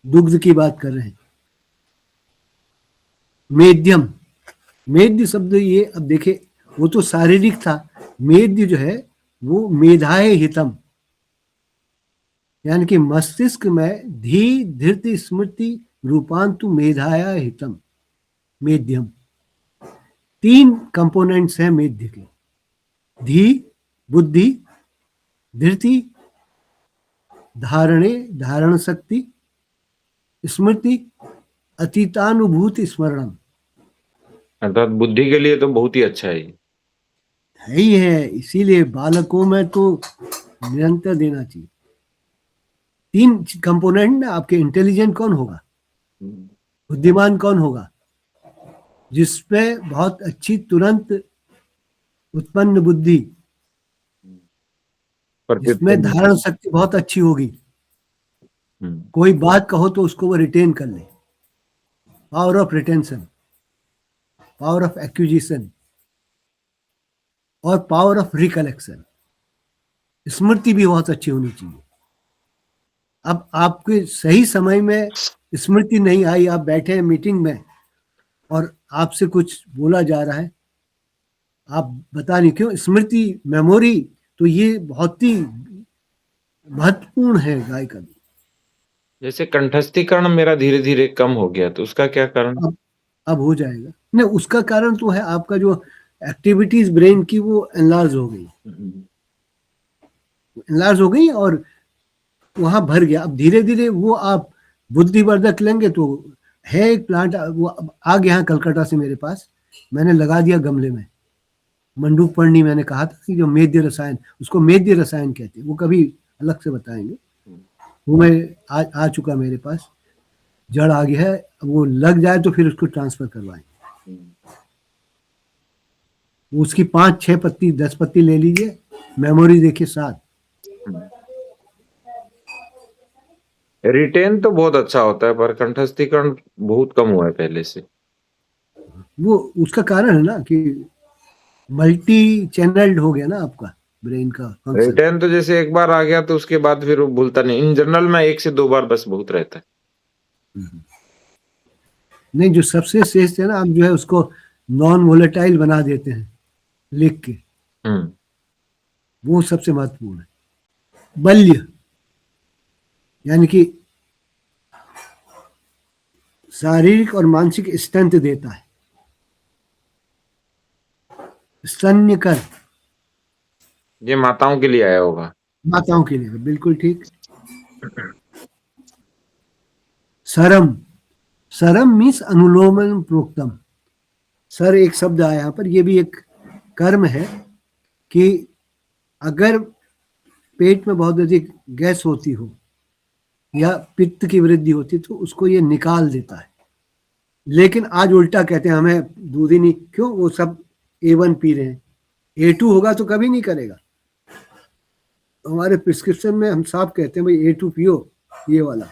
दुग्ध की बात कर रहे हैं। मेध्यम, मेद्य शब्द ये अब देखे, वो तो शारीरिक था, मेद्य जो है वो मेधाए हितम, यानी कि मस्तिष्क में धी धृति स्मृति रूपांतु मेधाया हितम, मेध्यम। 3 कंपोनेंट्स हैं मेध्य के, धी बुद्धि, धृति धारण शक्ति, स्मृति अतीतानुभूति स्मरणम। अर्थात बुद्धि के लिए तो बहुत ही अच्छा है ही है, इसीलिए बालकों में तो निरंतर देना चाहिए। 3 कंपोनेंट ना, आपके इंटेलिजेंट कौन होगा, बुद्धिमान कौन होगा, जिसपे बहुत अच्छी तुरंत उत्पन्न बुद्धि, जिसमें धारण शक्ति बहुत अच्छी होगी, कोई बात कहो तो उसको वो रिटेन कर ले, power of retention, power of acquisition और पावर ऑफ रिकलेक्शन। स्मृति भी बहुत अच्छी होनी चाहिए। अब आपके सही समय में स्मृति नहीं आई, आप बैठे हैं मीटिंग में और आपसे कुछ बोला जा रहा है, आप बता नहीं क्यों, स्मृति मेमोरी तो ये बहुत ही महत्वपूर्ण है गाय का भी। जैसे कंठस्थीकरण मेरा धीरे धीरे कम हो गया, तो उसका क्या कारण? अब हो जाएगा। नहीं, उसका कारण तो है आपका जो एक्टिविटीज ब्रेन की वो एनलार्ज हो गई और वहां भर गया। अब धीरे धीरे वो आप बुद्धिवर्धक लेंगे तो है एक प्लांट, वो आ गया कलकत्ता से मेरे पास, मैंने लगा दिया गमले में। मंडूक पर्णी मैंने कहा था कि जो मेद्य रसायन, उसको मेद्य रसायन कहते हैं, वो कभी अलग से बताएंगे। वो मैं आ चुका मेरे पास, जड़ आ गया है, वो लग जाए तो फिर उसको ट्रांसफर करवाएंगे। उसकी 5-6 पत्ती 10 पत्ती ले लीजिए, मेमोरी देखिए 7। रिटेन तो बहुत अच्छा होता है, पर कंठस्थीकरण बहुत कम हुआ है पहले से। वो उसका कारण है ना कि मल्टी चैनल्ड हो गया ना आपका ब्रेन का फंक्शन। रिटेन तो जैसे एक बार आ गया तो उसके बाद फिर वो भूलता नहीं। इन जनरल में 1 से 2 बार बस बहुत रहता है। नहीं, जो सबसे श्रेष्ठ है ना, आप जो है उसको नॉन वोलेटाइल बना देते हैं लिख के, वो सबसे महत्वपूर्ण है। बल्य यानी कि शारीरिक और मानसिक स्ट्रेंथ देता है। स्तन्यकर, ये माताओं के लिए आया होगा। माताओं के लिए, बिल्कुल ठीक। सरम, सरम मीन्स अनुलोमन प्रोक्तम। सर एक शब्द आया यहाँ पर, ये भी एक कर्म है कि अगर पेट में बहुत अधिक गैस होती हो या पित्त की वृद्धि होती तो उसको ये निकाल देता है। लेकिन आज उल्टा कहते हैं, हमें दूध ही नहीं, क्यों, वो सब A1 पी रहे हैं, A2 होगा तो कभी नहीं करेगा। हमारे प्रिस्क्रिप्शन में हम साफ कहते हैं भाई A2 पियो, ये वाला।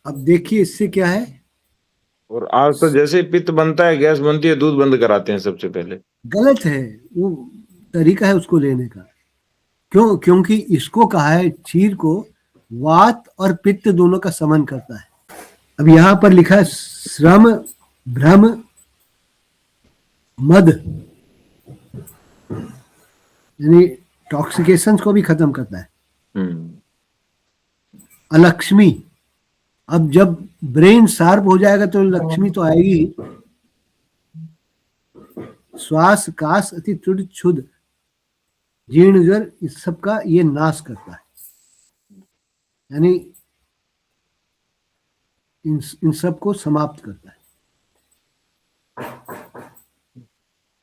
अब देखिए इससे क्या है, और आज तो जैसे ही पित्त बनता है, गैस बनती है, दूध बंद कराते हैं सबसे पहले। गलत है वो तरीका है उसको लेने का। क्योंकि इसको कहा है, क्षीर को वात और पित्त दोनों का समन करता है। अब यहाँ पर लिखा है श्रम भ्रम मद, यानी टॉक्सिकेशन को भी खत्म करता है। अलक्ष्मी, अब जब ब्रेन शार्प हो जाएगा तो लक्ष्मी तो आएगी ही। श्वास कास अति त्रुट क्षुद जीर्ण ज्वर, इस सब का ये नाश करता है, यानी इन सब को समाप्त करता है।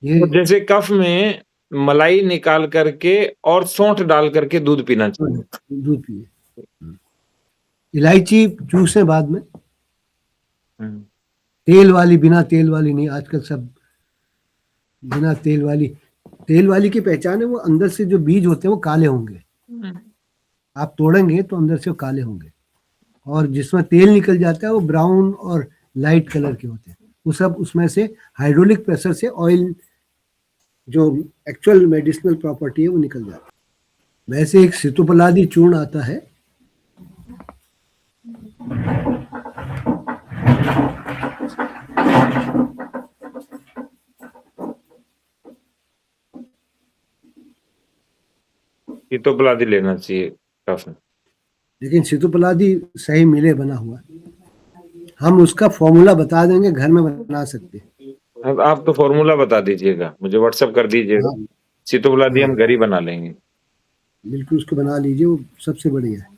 ये तो जैसे कफ में मलाई निकाल करके और सौंठ डाल करके दूध पीना चाहिए। दूध पिए। इलायची चूसे बाद में, तेल वाली, बिना तेल वाली नहीं। आजकल सब बिना तेल वाली। तेल वाली की पहचान है वो अंदर से जो बीज होते हैं वो काले होंगे, आप तोड़ेंगे तो अंदर से वो काले होंगे, और जिसमें तेल निकल जाता है वो ब्राउन और लाइट कलर के होते हैं। वो सब उसमें से हाइड्रोलिक प्रेशर से ऑयल, जो एक्चुअल मेडिसिनल प्रॉपर्टी है, वो निकल जाता है। वैसे एक सितुपलादी चूर्ण आता है, सितोपलादी लेना चाहिए कफ में। लेकिन सितुपलादी सही मिले बना हुआ, हम उसका फॉर्मूला बता देंगे, घर में बना सकते हैं। अब आप तो फॉर्मूला बता दीजिएगा, मुझे व्हाट्सएप कर दीजिएगा। हाँ, सितोपलादी हम घर ही बना लेंगे। बिल्कुल उसको बना लीजिए, वो सबसे बढ़िया है।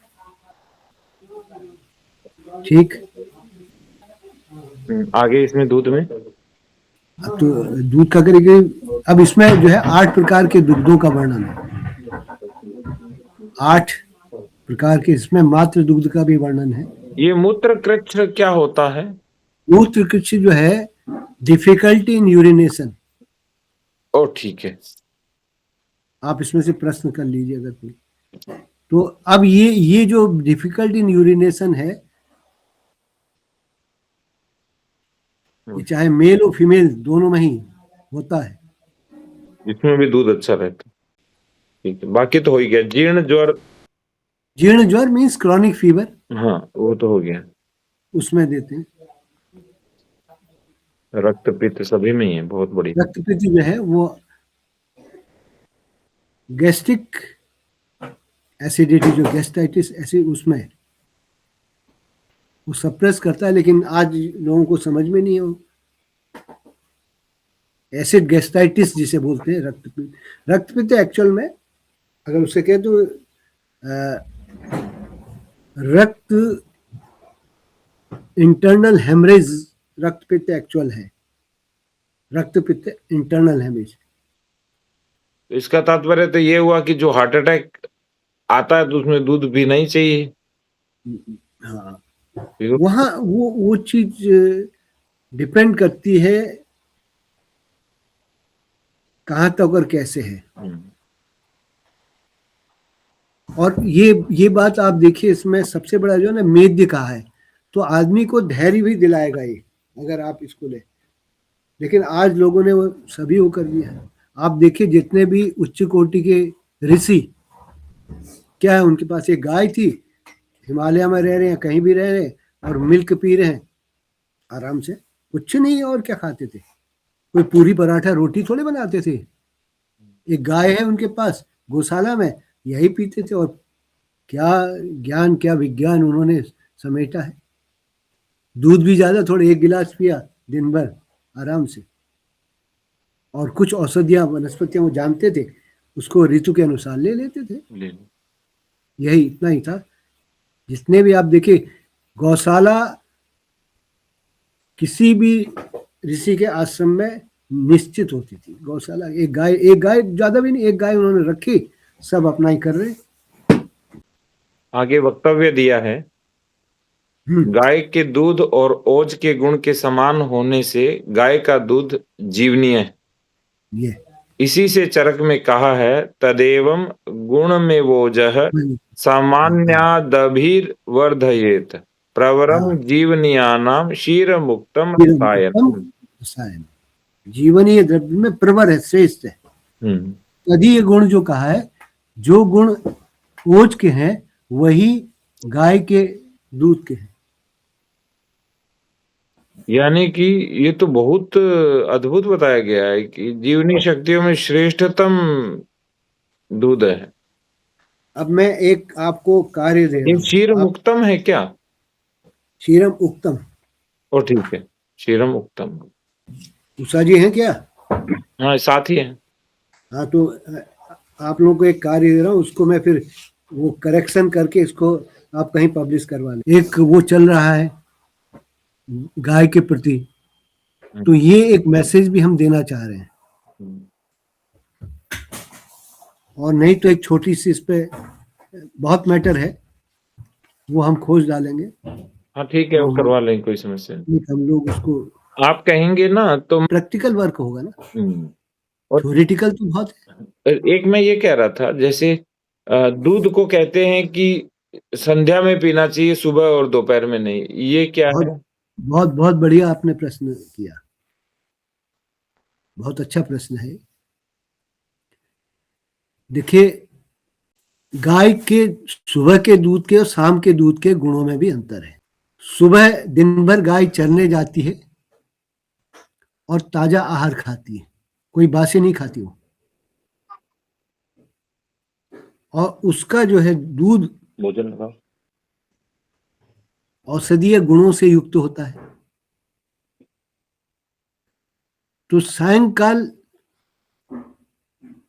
ठीक। आगे इसमें दूध में अब तो दूध का करेंगे। अब इसमें जो है 8 प्रकार के दुग्धों का वर्णन है। 8 प्रकार के, इसमें मात्र दुग्ध का भी वर्णन है। ये मूत्र कृच्छ क्या होता है? मूत्र कृच्छ जो है डिफिकल्टी इन यूरिनेशन। ओ ठीक है, आप इसमें से प्रश्न कर लीजिए अगर कोई। तो अब ये जो डिफिकल्टी इन यूरिनेशन है, ये चाहे मेल और फीमेल दोनों में ही होता है। इसमें भी दूध अच्छा रहता है। ठीक है, बाकी तो हो ही गया। जीर्ण ज्वर, जीर्ण ज्वर मीन्स क्रॉनिक फीवर, हाँ वो तो हो गया। उसमें देते हैं। रक्त पित्त सभी में ही है, बहुत बड़ी। रक्तपित्त जो है वो गैस्ट्रिक एसिडिटी, जो गैस्ट्राइटिस ऐसे उसमें वो सप्रेस करता है, लेकिन आज लोगों को समझ में नहीं है। एसिड गैस्ट्राइटिस जिसे बोलते हैं, रक्तपित्त। रक्तपित्त एक्चुअल में अगर उसे कहें तो रक्त इंटरनल हेमरेज रक्तपित्त एक्चुअल है। रक्तपित्त इंटरनल हेमरेज। इसका तात्पर्य तो ये हुआ कि जो हार्ट अटैक आता है तो उसमें दूध पीना ही चाहिए। हाँ, वहाँ वो चीज डिपेंड करती है कहाँ तक और कैसे है। और ये बात आप देखिए, इसमें सबसे बड़ा जो है ना, मेद्य कहा है, तो आदमी को धैर्य भी दिलाएगा ये, अगर आप इसको ले। लेकिन आज लोगों ने वो सभी वो कर दिया है। आप देखिए जितने भी उच्च कोटि के ऋषि, क्या है, उनके पास एक गाय थी, हिमालय में रह रहे हैं, कहीं भी रह रहे हैं, और मिल्क पी रहे हैं आराम से, कुछ नहीं। और क्या खाते थे? कोई पूरी पराठा रोटी थोड़े बनाते थे। एक गाय है उनके पास गौशाला में, यही पीते थे। और क्या ज्ञान, क्या विज्ञान उन्होंने समेटा है। दूध भी ज्यादा, थोड़े 1 गिलास पिया दिन भर आराम से। और कुछ औषधियां, वनस्पतियां वो जानते थे, उसको ऋतु के अनुसार ले लेते थे। यही इतना ही था। जितने भी आप देखिए, गौशाला किसी भी ऋषि के आश्रम में निश्चित होती थी। गौशाला एक गाय ज्यादा भी नहीं, एक गाय उन्होंने रखी, सब अपना ही कर रहे। आगे वक्तव्य दिया है, गाय के दूध और ओज के गुण के समान होने से गाय का दूध जीवनीय है। ये इसी से चरक में कहा है, तदेवं गुण में वोजह सामान्यादभिर वर्धयेत। प्रवरम हाँ जीवनियानाम क्षीरमुक्तम क्षीरम उत्तम रसायनम। रसायन, जीवनीय द्रव्य में प्रवर है, श्रेष्ठ है। हम्म, तभी ये गुण जो कहा है, जो गुण ओज के हैं वही गाय के दूध के हैं। यानी कि ये तो बहुत अद्भुत बताया गया है कि जीवनी शक्तियों में श्रेष्ठतम दूध है। अब मैं एक आपको कार्य दे ये रहा हूँ, क्षीर आप मुक्तम है क्या? क्षीरम उत्तम, ओ ठीक है, क्षीरम उक्तम। उषा जी हैं क्या? हाँ साथ ही है। हाँ तो आप लोगों को एक कार्य दे रहा हूँ, उसको मैं फिर वो करेक्शन करके इसको आप कहीं पब्लिश करवा लें। एक वो चल रहा है गाय के प्रति, तो ये एक मैसेज भी हम देना चाह रहे हैं। और नहीं तो एक छोटी सी इस पे बहुत मैटर है, वो हम खोज डालेंगे। हाँ ठीक है, वो और करवा लेंगे, कोई समस्या नहीं। हम लोग उसको, आप कहेंगे ना तो प्रैक्टिकल वर्क होगा ना, और थ्योरेटिकल तो बहुत है। एक मैं ये कह रहा था, जैसे दूध को कहते हैं कि संध्या में पीना चाहिए, सुबह और दोपहर में नहीं, ये क्या बहुत है? बहुत बहुत बढ़िया आपने प्रश्न किया, बहुत अच्छा प्रश्न है। देखिए, गाय के सुबह के दूध के और शाम के दूध के गुणों में भी अंतर है। सुबह दिन भर गाय चरने जाती है और ताजा आहार खाती है, कोई बासी नहीं खाती वो, और उसका जो है दूध भोजन लगाओ। औषधीय गुणों से युक्त होता है। तो सायंकाल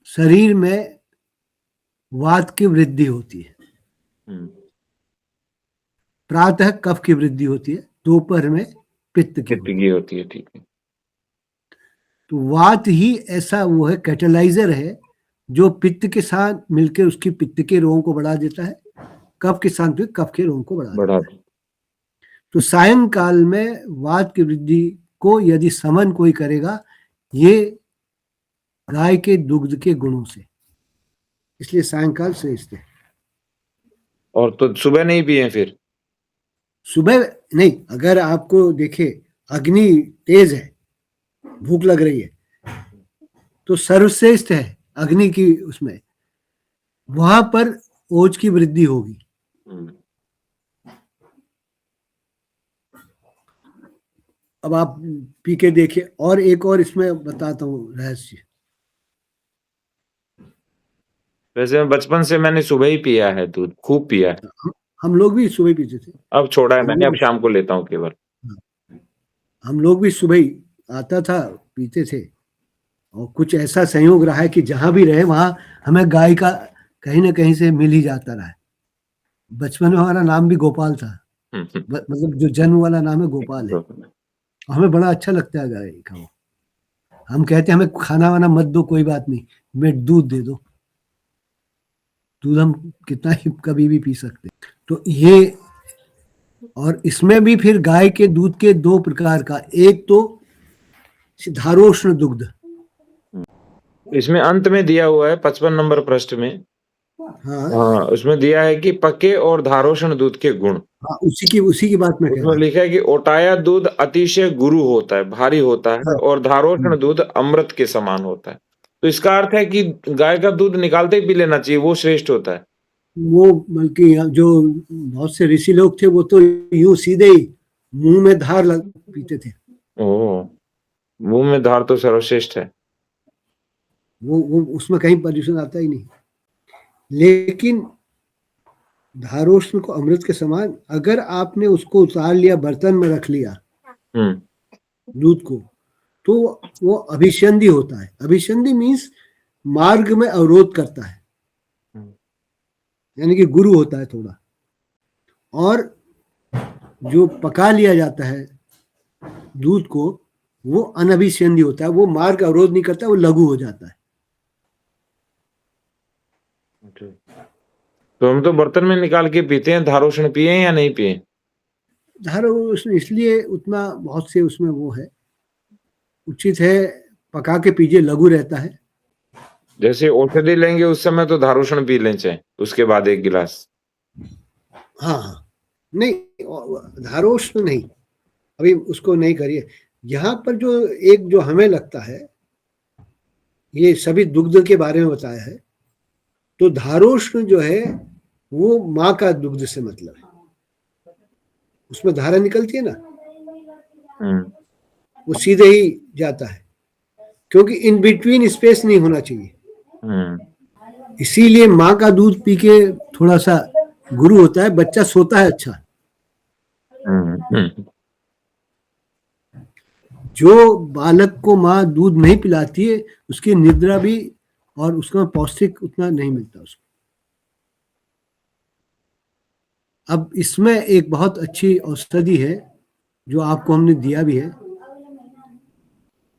शरीर में वात की वृद्धि होती है, प्रातः कफ की वृद्धि होती है, दोपहर में पित्त की होती है। की होती है, ठीक है। तो वात ही ऐसा वो है, कैटेलाइजर है, जो पित्त के साथ मिलकर उसकी पित्त के रोगों को बढ़ा देता है, कफ के साथ में कफ के रोगों को बढ़ा देता है। तो सायंकाल में वात की वृद्धि को यदि समन कोई करेगा, ये गाय के दुग्ध के गुणों से, इसलिए सायंकाल श्रेष्ठ है। और तो सुबह नहीं पिए फिर? सुबह नहीं, अगर आपको देखे अग्नि तेज है, भूख लग रही है, तो सर्वश्रेष्ठ है अग्नि की, उसमें वहां पर ओज की वृद्धि होगी। अब आप पी के देखिए। और एक और इसमें बताता हूँ रहस्य। वैसे बचपन से मैंने सुबह ही पिया है दूध, खूब पिया है। हम लोग भी सुबह पीते थे। अब छोड़ा है हम मैंने, अब लोग शाम को लेता हूँ केवल। हम लोग भी सुबह ही आता था, पीते थे। और कुछ ऐसा संयोग रहा है कि जहां भी रहे वहां हमें गाय का कहीं ना कहीं से मिल ही जाता रहा है। बचपन में हमारा नाम भी गोपाल था, मतलब जो जन्म वाला नाम है गोपाल है। हमें बड़ा अच्छा लगता है गाय का वो। हम कहते हैं हमें खाना वाना मत दो, कोई बात नहीं, हमें दूध दे दो, दूध हम कितना ही कभी भी पी सकते। तो ये, और इसमें भी फिर गाय के दूध के दो प्रकार का, एक तो धारोष्ण दुग्ध। इसमें अंत में दिया हुआ है 55 नंबर पृष्ठ में, हाँ उसमें दिया है कि पके और धारोष्ण दूध के गुण। हाँ, उसी की बात मैं कह उसमें रहा हूँ। लिखा है कि ओटाया दूध अतिशय गुरु होता है, भारी होता है, हाँ, और धारोष्ण दूध अमृत के समान होता है। तो इसका अर्थ है कि गाय का दूध निकालते ही पी लेना चाहिए, वो श्रेष्ठ होता है। वो बल्कि जो बहुत से ऋषि लोग थे वो तो यूं सीधे ही मुंह में धार पीते थे। ओह, मुंह में धार तो सर्वश्रेष्ठ है। वो उसमें कहीं प्रदूषण आता ही नहीं। लेकिन धारोष्ण को अमृत के समान, अगर आपने उसको उतार लिया, बर्तन में रख लिया दूध को, तो वो अभिसंधि होता है। अभिसंधि मीन्स मार्ग में अवरोध करता है, यानी कि गुरु होता है थोड़ा। और जो पका लिया जाता है दूध को, वो अनभिसंधि होता है, वो मार्ग अवरोध नहीं करता, वो लघु हो जाता है। तो हम तो बर्तन में निकाल के पीते हैं, धारोष्ण पिए या नहीं पिए? धारोष्ण इसलिए उतना बहुत से उसमें वो है, उचित है पका के पीजिए, लघु रहता है। जैसे औषधि लेंगे उस समय तो धारोष्ण पी लें चाहे, उसके बाद 1 गिलास। हाँ हाँ, नहीं, धारोष्ण नहीं, अभी उसको नहीं करिए। यहाँ पर जो एक जो हमें लगता है, ये सभी दुग्ध के बारे में बताया है, तो धारोष्ण जो है वो माँ का दुग्ध से मतलब है, उसमें धारा निकलती है ना, वो सीधे ही जाता है, क्योंकि इन बिटवीन स्पेस नहीं होना चाहिए। इसीलिए माँ का दूध पी के थोड़ा सा गुरु होता है, बच्चा सोता है अच्छा। जो बालक को माँ दूध नहीं पिलाती है, उसकी निद्रा भी और उसका पौष्टिक उतना नहीं मिलता उसको। अब इसमें एक बहुत अच्छी औषधि है जो आपको हमने दिया भी है।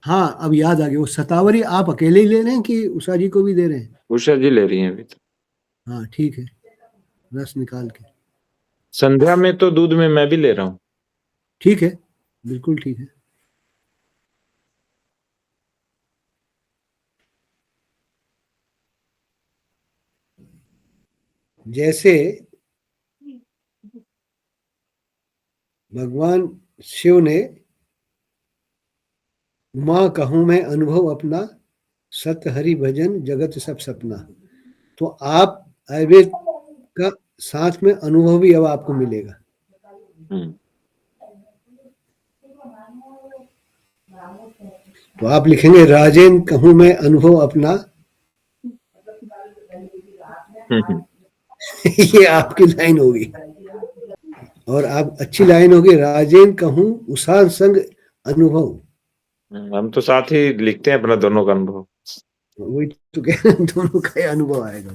हाँ, अब याद आ गया, वो शतावरी आप अकेले ही ले रहे हैं कि उषा जी को भी दे रहे हैं? उषा जी ले रही हैं अभी तो। हाँ ठीक है, रस निकाल के। संध्या में तो दूध में मैं भी ले रहा हूँ। ठीक है, बिल्कुल ठीक है। जैसे भगवान शिव ने माँ कहूँ मैं अनुभव अपना, सत हरि भजन जगत सब सपना, तो आप आयुर्वेद का साथ में अनुभव भी अब आपको मिलेगा। तो आप लिखेंगे राजेन कहूँ मैं अनुभव अपना, ये आपकी लाइन होगी। और आप अच्छी लाइन होगी, राजेन कहूँ उषा संग अनुभव। हम तो साथ ही लिखते हैं अपना दोनों का अनुभव। वही तो कह रहे हैं, दोनों का ही अनुभव आएगा।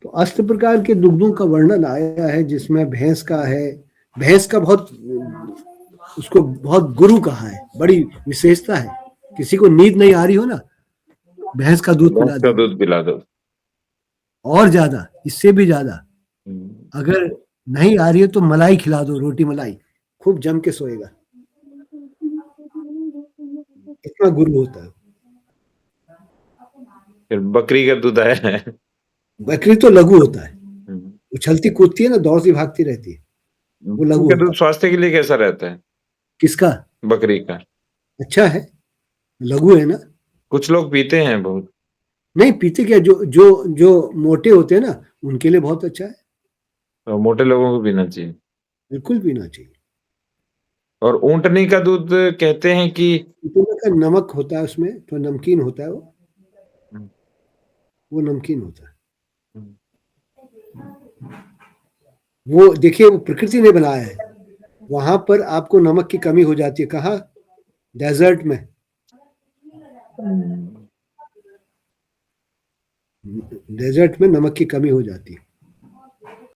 तो अष्ट प्रकार के दुग्धों का वर्णन आया है, जिसमें भैंस का है। भैंस का बहुत, उसको बहुत गुरु कहा है, बड़ी विशेषता है। किसी को नींद नहीं आ रही हो ना, भैंस का दूध पिला भैंस का दो, दूध पिला दो। और ज्यादा, इससे भी ज्यादा। अगर नहीं आ रही है तो मलाई खिला दो, रोटी मलाई, खूब जम के सोएगा, इतना गुरु होता है। फिर बकरी का दूध आया है। बकरी तो लघु होता है, उछलती कूदती है ना, दौड़ती भागती रहती है, वो लघु का होता दूध स्वास्थ्य के लिए कैसा रहता है? किसका? बकरी का। अच्छा है, लघु है ना। कुछ लोग पीते हैं बहुत। नहीं पीते क्या, जो जो जो मोटे होते हैं ना, उनके लिए बहुत अच्छा है, तो मोटे लोगों को पीना चाहिए। बिल्कुल पीना चाहिए। और ऊंटनी का दूध कहते हैं कि ऊँटनी का नमक होता है उसमें, तो नमकीन होता है वो नमकीन होता है। वो देखिए, वो प्रकृति ने बनाया है, वहां पर आपको नमक की कमी हो जाती है। कहाँ? डेजर्ट में। डेजर्ट में नमक की कमी हो जाती है।